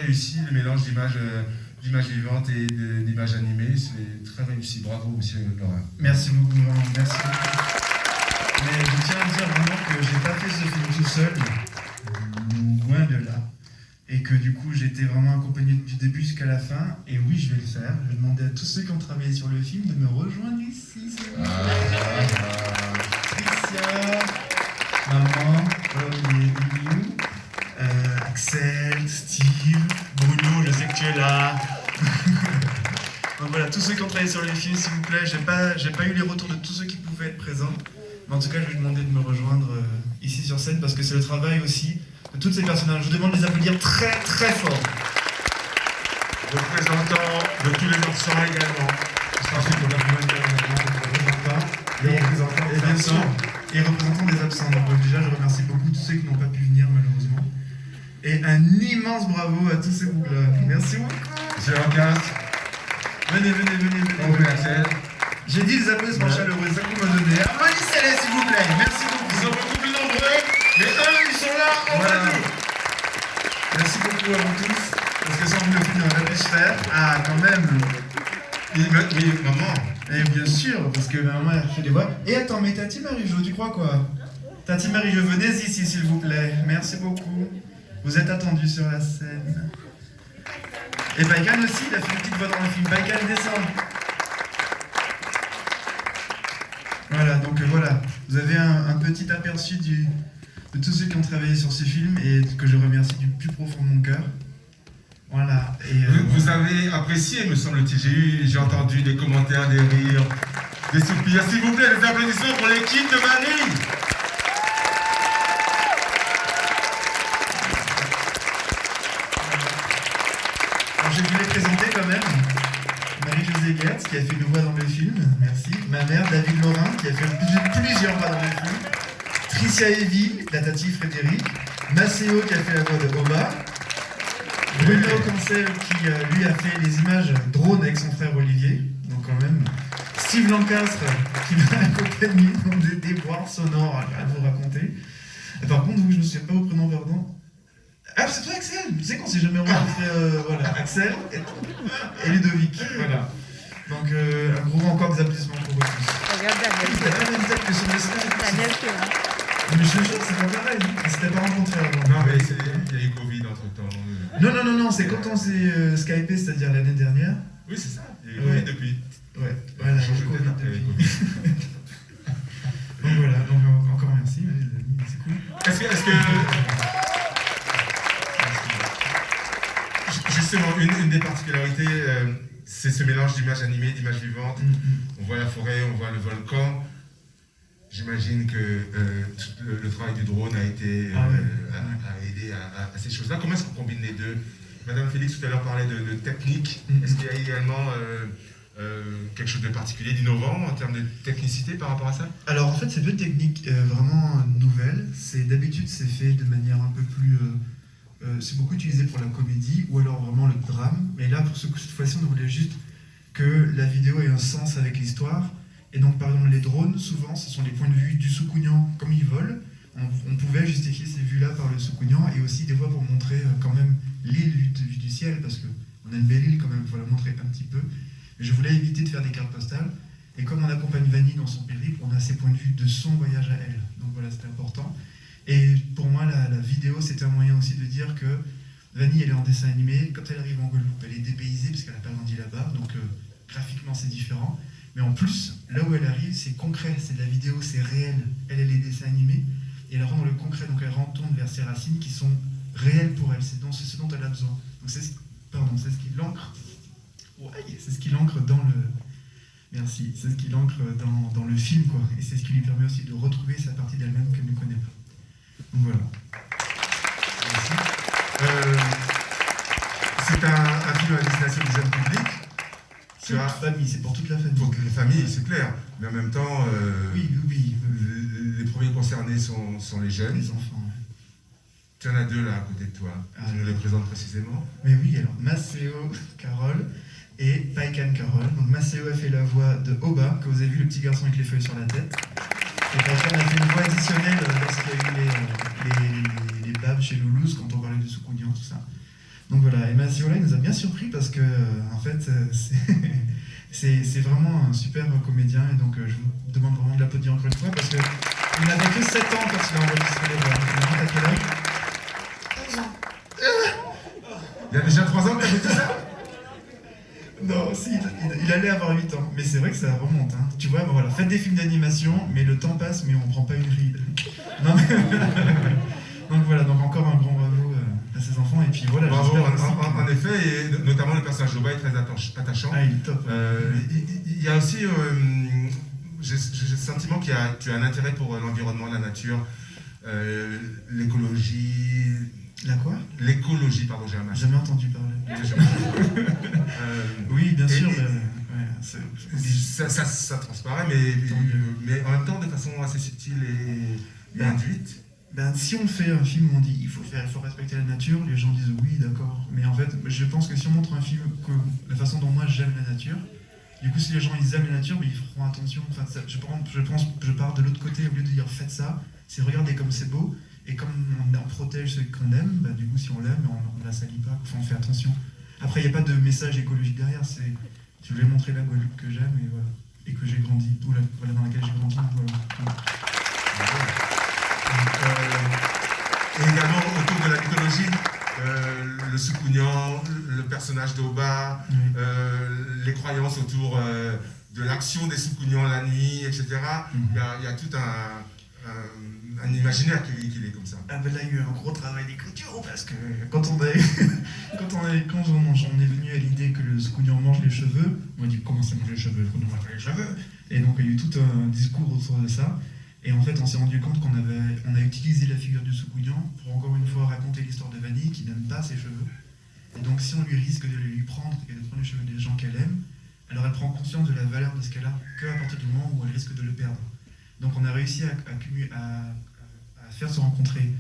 réussi, le mélange d'images vivantes et d'images animées, c'est très réussi. Bravo, monsieur Laurent. Merci beaucoup, Laurent. Merci beaucoup. Mais je tiens à dire vraiment que j'ai pas fait ce film tout seul, loin de là. Et que du coup, j'étais vraiment accompagné du début jusqu'à la fin. Et oui, je vais le faire. Je vais demander à tous ceux qui ont travaillé sur le film de me rejoindre ici. Tricia, maman, Olivier, Axel, Steve, Bruno, je sais que tu es là. Donc voilà, tous ceux qui ont travaillé sur le film, s'il vous plaît, j'ai pas eu les retours de tous ceux qui pouvaient être présents. Mais en tout cas, je vais demander de me rejoindre ici sur scène parce que c'est le travail aussi de toutes ces personnages. Je vous demande de les applaudir très très fort. Représentants de tous les absents également. Ensuite, on a les représentants, et bien sûr, et représentants des absents. Donc déjà, je remercie beaucoup tous ceux qui n'ont pas pu venir malheureusement. Et un immense bravo à tous ces groupes-là. Merci beaucoup. Monsieur Lancas. Venez. Bonjour Axel. J'ai dit des applaudissements chaleureux, ça qu'on m'a donné. Applaudissez-les s'il vous plaît. Merci beaucoup. Ils sont beaucoup plus nombreux, mais eux, ils sont là en Voilà. nous. Merci beaucoup à vous tous. Parce que sans vous, le film n'aurait pas pu se faire. Ah, quand même. Oui, maman. Et bien sûr, parce que maman a fait des voix. Et attends, mais Tati Marie-Jo, tu crois quoi? Tati Marie-Jo, venez ici s'il vous plaît. Merci beaucoup. Vous êtes attendus sur la scène. Et Baïkan aussi, il a fait une petite voix dans le film. Baïkan descend. Voilà, donc voilà. Vous avez un petit aperçu de tous ceux qui ont travaillé sur ce film et que je remercie du plus profond de mon cœur. Voilà. Et, Vous avez apprécié, me semble-t-il. J'ai entendu des commentaires, des rires, des soupirs. S'il vous plaît, des applaudissements pour l'équipe de Mani. Alors, je vais vous les présenter quand même. Marie-Josée Gertz, qui a fait une voix dans le film, merci. Ma mère, David Laurin, qui a fait plusieurs voix dans le film. Tricia Evie, la Tati Frédéric. Maceo, qui a fait la voix de Oba. Bruno Cancel, qui lui a fait les images drone avec son frère Olivier. Donc quand même. Steve Lancastre, qui m'a accompagné dans des déboires sonores à vous raconter. Et par contre, vous, je ne me souviens pas vos prénoms, pardon. Ah, c'est toi Axel. Tu sais qu'on s'est jamais rencontré, voilà, Axel et Ludovic, voilà. Donc un gros encore des applaudissements pour vous tous. Regarde Daniel. T'as pas même tête que sur le stage. Daniel Théo. Mais je te jure, c'est pas pareil, on s'était pas rencontrés avant. Non, mais il y a eu Covid entre-temps. Non, c'est quand on s'est Skypé, c'est-à-dire l'année dernière. Oui, c'est ça. Il y a eu Covid depuis. Ouais, voilà, Change le de Covid tête, depuis. il y a eu Covid. Donc voilà, donc encore merci, les amis, c'est cool. Est-ce que justement, une des particularités, c'est ce mélange d'images animées, d'images vivantes. On voit la forêt, on voit le volcan. J'imagine que le travail du drone a été a aidé à ces choses-là. Comment est-ce qu'on combine les deux? Madame Félix tout à l'heure parlait de technique. Est-ce qu'il y a également quelque chose de particulier, d'innovant en termes de technicité par rapport à ça? Alors en fait, c'est deux techniques vraiment nouvelles. D'habitude, c'est fait de manière un peu plus... c'est beaucoup utilisé pour la comédie ou alors vraiment le drame. Mais là, pour cette fois-ci, on voulait juste que la vidéo ait un sens avec l'histoire. Et donc, par exemple, les drones, souvent, ce sont les points de vue du Soukounian comme ils volent. On pouvait justifier ces vues-là par le Soukounian et aussi des fois pour montrer quand même l'île vue du ciel, parce qu'on a une belle île quand même, il faut la montrer un petit peu. Mais je voulais éviter de faire des cartes postales. Et comme on accompagne Vanille dans son périple, on a ses points de vue de son voyage à elle. Donc voilà, c'était important. Et pour moi, la vidéo, c'était un moyen aussi de dire que Vanille, elle est en dessin animé. Quand elle arrive en Guadeloupe, elle est dépaysée parce qu'elle n'a pas grandi là-bas. Donc graphiquement, c'est différent. Mais en plus, là où elle arrive, c'est concret, c'est de la vidéo, c'est réel. Elle est dessins animés, et elle rend le concret, donc elle retourne vers ses racines qui sont réelles pour elle, c'est ce dont elle a besoin. Donc c'est ce qui l'ancre. Ouais, c'est ce qui l'ancre dans le. Merci, c'est ce qui l'ancre dans le film, quoi. Et c'est ce qui lui permet aussi de retrouver sa partie d'elle-même qu'elle ne connaît pas. Donc voilà. Merci. C'est un film à destination du jeune public. C'est pour toute la famille. Pour toute la famille, c'est clair. Mais en même temps, oui. Les premiers concernés sont les jeunes. Les enfants. Tu en as deux là à côté de toi. Tu nous les présentes précisément. Mais oui, alors Maceo, Carole et Paikan Carole. Donc Maceo a fait la voix de Oba, que vous avez vu, le petit garçon avec les feuilles sur la tête. Et Paikan a fait une voix additionnelle lorsqu'il y a eu les babs chez Loulouse, quand on parlait de Soukounian, tout ça. Donc voilà, et Massiola il nous a bien surpris parce que, en fait, c'est vraiment un super comédien. Et donc, je vous demande vraiment de l'applaudir encore une fois parce que il n'avait que 7 ans quand il a enregistré les voix. Donc, à quel âge? 11 ans. Il y a déjà 3 ans que tu fait tout ça? Non, si, il allait avoir 8 ans. Mais c'est vrai que ça remonte. Hein. Tu vois, ben voilà, faites des films d'animation, mais le temps passe, mais on prend pas une ride. Non, mais... donc voilà, donc encore un grand bravo à ces enfants. Et puis voilà, Bravo, j'espère aussi en effet, et notamment le personnage de Boba est très attachant. Ah, il est top. Il y a aussi, j'ai le sentiment tu as un intérêt pour l'environnement, la nature, l'écologie. La quoi? L'écologie, pardon, j'ai un J'ai jamais entendu parler. Oui, bien et- sûr. et- Ouais, ça transparaît, mais en même temps de façon assez subtile et Ben, induite. Ben, si on fait un film où on dit il faut respecter la nature, les gens disent oui, d'accord. Mais en fait, je pense que si on montre un film que la façon dont moi j'aime la nature, du coup, si les gens ils aiment la nature, ben, ils feront attention. Enfin, je pars de l'autre côté, au lieu de dire faites ça, c'est regardez comme c'est beau, et comme on protège ce qu'on aime, ben, du coup, si on l'aime, on la salit pas, enfin, on fait attention. Après, il n'y a pas de message écologique derrière, je voulais montrer la Guadeloupe que j'aime, et voilà. Et que j'ai grandi, ou voilà, dans laquelle j'ai grandi, voilà. Et également autour de la mythologie, le Soukounian, le personnage d'Oba, Oui. les croyances autour de l'action des Soukounians la nuit, etc. Mhm. Il y a tout un imaginaire qui est comme ça. Ah ben là, il y a eu un gros travail d'écriture parce que quand j'en est venu à l'idée que le Soukounian mange les cheveux, on m'a dit comment ça mange les cheveux, le Soukounian mange les cheveux. Et donc il y a eu tout un discours autour de ça. Et en fait, on s'est rendu compte on a utilisé la figure du Soukounian pour encore une fois raconter l'histoire de Vanille qui n'aime pas ses cheveux. Et donc si on lui risque de lui prendre et de prendre les cheveux des gens qu'elle aime, alors elle prend conscience de la valeur de ce qu'elle a qu'à partir du moment où elle risque de le perdre. Donc on a réussi à faire se rencontrer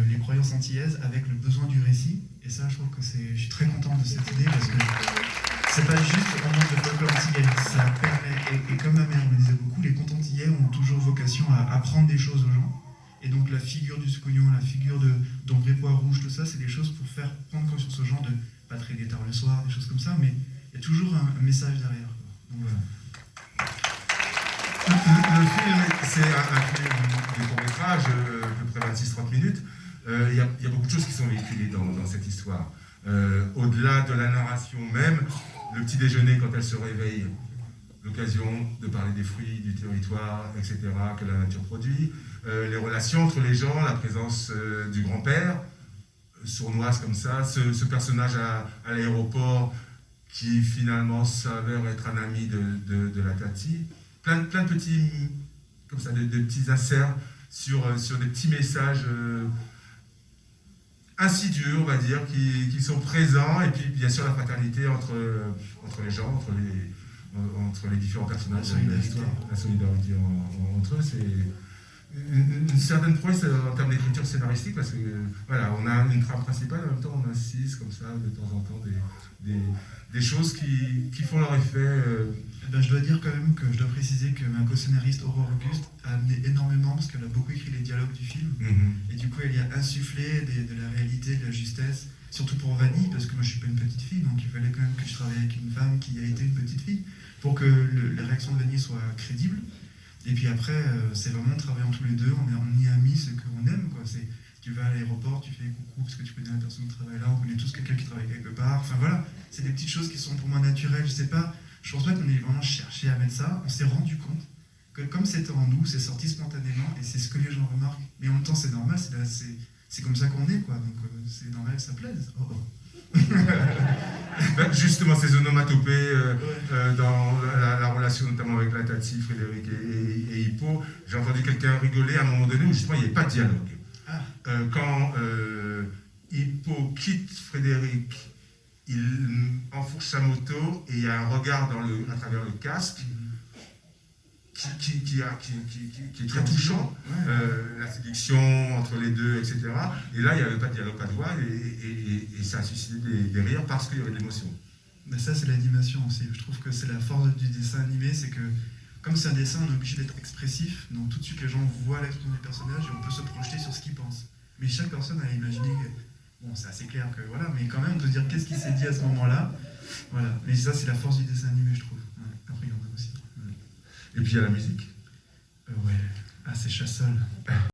les croyances antillaises avec le besoin du récit. Et ça, je trouve que je suis très content de cette idée parce que c'est pas juste on montre le folklore antillais. Ça permet, et comme ma mère me disait beaucoup, les contes antillais ont toujours vocation à apprendre des choses aux gens. Et donc la figure du Soukounian, la figure d'Ombré Pois Rouge, tout ça, c'est des choses pour faire prendre conscience aux gens de pas traîner tard le soir, des choses comme ça, mais il y a toujours un message derrière. Donc voilà. Le film, c'est un film de court-métrage, à peu près 26-30 minutes. Il y a beaucoup de choses qui sont véhiculées dans cette histoire. Au-delà de la narration même, le petit déjeuner quand elle se réveille, l'occasion de parler des fruits, du territoire, etc., que la nature produit, les relations entre les gens, la présence du grand-père, sournoise comme ça, ce personnage à l'aéroport qui finalement s'avère être un ami de la Tati. Plein de petits, comme ça, de petits inserts sur des petits messages insidieux, on va dire, qui sont présents, et puis bien sûr la fraternité entre les gens, entre les différents personnages de l'histoire, la solidarité entre eux, c'est une certaine prouesse en termes d'écriture scénaristique, parce que voilà, on a une trame principale, en même temps on insiste comme ça de temps en temps des choses qui font leur effet. Eh ben, je dois dire quand même que je dois préciser que ma co-scénariste Aurore Auguste a amené énormément parce qu'elle a beaucoup écrit les dialogues du film. Et du coup, elle y a insufflé de la réalité, de la justesse, surtout pour Vanille, parce que moi je suis pas une petite fille, donc il fallait quand même que je travaille avec une femme qui a été une petite fille, pour que la réaction de Vanille soit crédible. Et puis après, c'est vraiment travaillant tous les deux, on y a mis ce qu'on aime, quoi. Tu vas à l'aéroport, tu fais coucou parce que tu connais la personne qui travaille là, on connaît tous quelqu'un qui travaille quelque part. Enfin voilà, c'est des petites choses qui sont pour moi naturelles. Je pense pas qu'on ait vraiment cherché à mettre ça. On s'est rendu compte que comme c'était en nous, c'est sorti spontanément et c'est ce que les gens remarquent. Mais en même temps, c'est normal, c'est comme ça qu'on est, quoi. Donc c'est normal que ça plaise. Oh, oh. Ben, justement, ces onomatopées dans la relation notamment avec la Tati, Frédéric et Hippo, j'ai entendu quelqu'un rigoler à un moment donné où justement il n'y avait pas de dialogue. Ah. Quand Hippo quitte Frédéric, il enfourche sa moto et il y a un regard à travers le casque qui est très touchant, la séduction entre les deux, etc. Et là, il n'y avait pas de dialogue, pas de voix, et ça a suscité des rires parce qu'il y avait de l'émotion. Mais ça, c'est l'animation aussi. Je trouve que c'est la force du dessin animé, c'est que comme c'est un dessin, on est obligé d'être expressif, donc tout de suite les gens voient l'expression des personnages et on peut se projeter sur ce qu'ils pensent. Mais chaque personne a imaginé, bon, c'est assez clair que voilà, mais quand même de dire qu'est-ce qui s'est dit à ce moment-là. Voilà. Mais ça, c'est la force du dessin animé, je trouve. Ouais. Après, il y en a aussi. Et puis il y a la musique. Ouais. Ah, c'est Chassol.